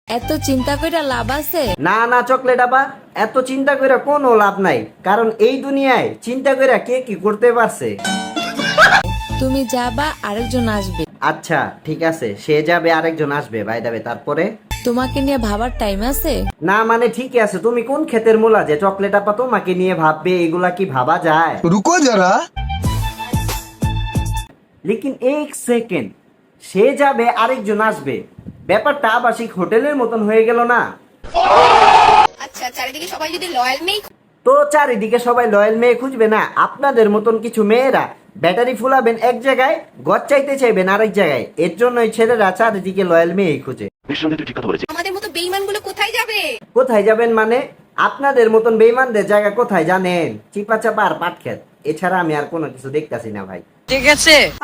এত চিন্তা কইরা লাভ আছে? না না চকলেট আপা, এত চিন্তা কইরা কোনো লাভ নাই, কারণ এই দুনিয়ায় চিন্তা কইরা কে কি করতে পারছে। তুমি যাবা, আরেকজন আসবে। আচ্ছা ঠিক আছে, সে যাবে আরেকজন আসবে, ভাই যাবে, তারপরে? তোমাকে নিয়ে ভাবার টাইম আছে? না মানে ঠিকই আছে, তুমি কোন ক্ষেতের মূলা যে চকলেট আপা তোমাকে নিয়ে ভাববে? এগুলা কি ভাবা যায়? रुको जरा। লেকিন এক সেকেন্ড, সে যাবে আরেকজন আসবে, ব্যাপারটা আবাসিক হোটেলের মতন হয়ে গেল না? আচ্ছা, চারিদিকে সবাই যদি লয়াল মেয়ে তো চারিদিকে সবাই লয়াল মেয়ে খুঁজবে না? আপনাদের মতন কিছু মেয়েরা ব্যাটারি ফুলাবেন এক জায়গায়, ঘর চাইতে চাইবেন আরেক জায়গায়, এর জন্যই ছেলেরা চারিদিকে লয়াল মেয়ে খুঁজে। আমাদের মতো বেঈমানগুলো কোথায় যাবে? কোথায় যাবেন মানে? আপনাদের মতন বেইমানদের জায়গা কোথায় জানেন? চিপা চাপা আর পাট খেত, এছাড়া আমি আর কোনো কিছু দেখতাছি না ভাই।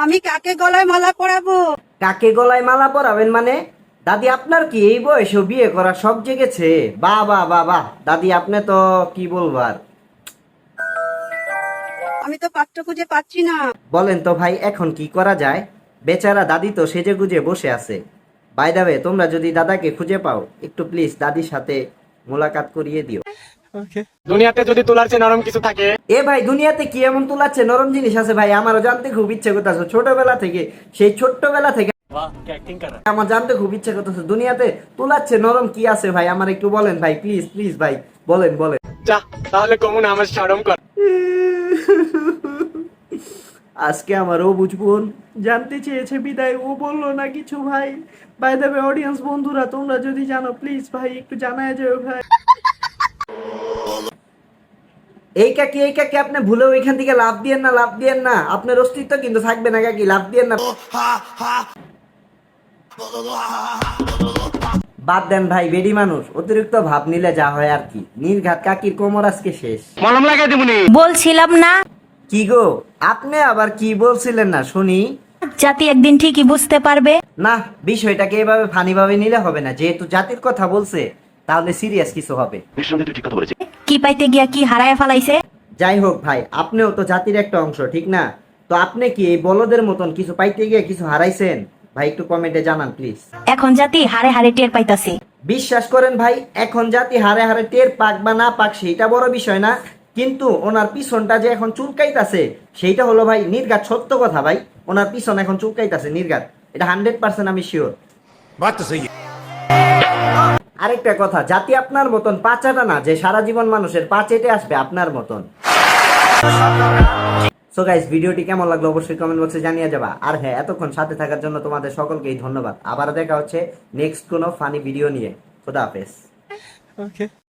আমি কাকে গলায় মালা পরাবো? কাকে গলায় মালা পরাবেন মানে? দাদি আপনার কি এই বয়সেও বিয়ে করার শখ জেগেছে? বাহ বাহ বাহ বাহ, দাদি আপনি তো কি বলবো আর। আমি তো পাত্র খুঁজে পাচ্ছি না। বলেন তো ভাই, এখন কি করা যায়? বেচারা দাদি তো সেজে গুজে বসে আছে। বাই দা ওয়ে, তোমরা যদি দাদাকে খুঁজে পাও, একটু প্লিজ দাদির সাথে মোলাকাত করিয়ে দিও। দুনিয়াতে যদি তোলার চেয়ে নরম কিছু থাকে। এ ভাই, দুনিয়াতে কি এমন তোলাচ্ছে নরম জিনিস আছে ভাই? আমারও জানতে খুব ইচ্ছে করতেছে, ছোটবেলা থেকে, সেই ছোট্টবেলা থেকে আমার জানতে খুব ইচ্ছে করতেছে, দুনিয়াতে তোলাচ্ছে নরম কি আছে ভাই? আমার একটু বলেন ভাই, প্লিজ প্লিজ ভাই, বলেন বলেন। যা তাহলে কমুন আমার শরম কর। আজকে আমার ও বুঝবুন জানতে চেয়েছে বিদায়, ও বললো না কিছু ভাই। বাই দ্য ওয়ে অডিয়েন্স বন্ধুরা, তোমরা যদি জানো প্লিজ ভাই একটু জানায় যাও ভাই। এই কাকি আপনি ভুলেও এখান থেকে লাভ দিয়েন না, লাভ দিয়েন না, আপনার অস্তিত্ব কিন্তু থাকবে না কাকি, লাভ দিয়েন না। বাদ দেন ভাই, বেডি মানুষ, অতিরিক্ত ভাব নিলে যা হয় আর কি। নির্ঘাত কাকির কোমর আজকে শেষ। মলম লাগাই দিবনি। বলছিলাম না কি গো, আপনি আবার কি বলছিলেন না শুনি? জাতি একদিন ঠিকই বুঝতে পারবে। না, বিষয়টাকে এভাবে ফানি ভাবে নিলে হবে না, যেহেতু জাতির কথা বলছে তাহলে সিরিয়াস কিছু হবে। কি পাইতে গিয়া কি হারায় ফেলাইছে। যাই হোক ভাই, আপনিও তো জাতির একটা অংশ, ঠিক না? তো আপনি কি এই বলদের মতন কিছু পাইতে গিয়ে কিছু হারাইছেন? ভাই একটু কমেন্টে জানান প্লিজ। এখন জাতি হারে হারে টের পাইতাছে। বিশ্বাস করেন ভাই, এখন জাতি হারে হারে টের পাক বা না পাক সেইটা বড় বিষয় না, কিন্তু ওনার পিছনটা যে এখন চুলকাইতাছে সেইটা হলো ভাই নির্ঘাত সত্য কথা ভাই। ওনার পিছন এখন চুলকাইতাছে নির্ঘাত, এটা 100% আমি শিওর। আরেকটা কথা, জাতি আপনার মতন পাচাটা না যে সারা জীবন মানুষের পা চেটে আসবে আপনার মতন। সো গাইস, ভিডিওটি কেমন লাগলো অবশ্যই কমেন্ট বক্সে জানিয়ে যাবা। আর হ্যাঁ, এতক্ষণ সাথে থাকার জন্য তোমাদের সকলকেই ধন্যবাদ। আবার দেখা হচ্ছে নেক্সট কোনো ফানি ভিডিও নিয়ে। খোদা হাফেজ।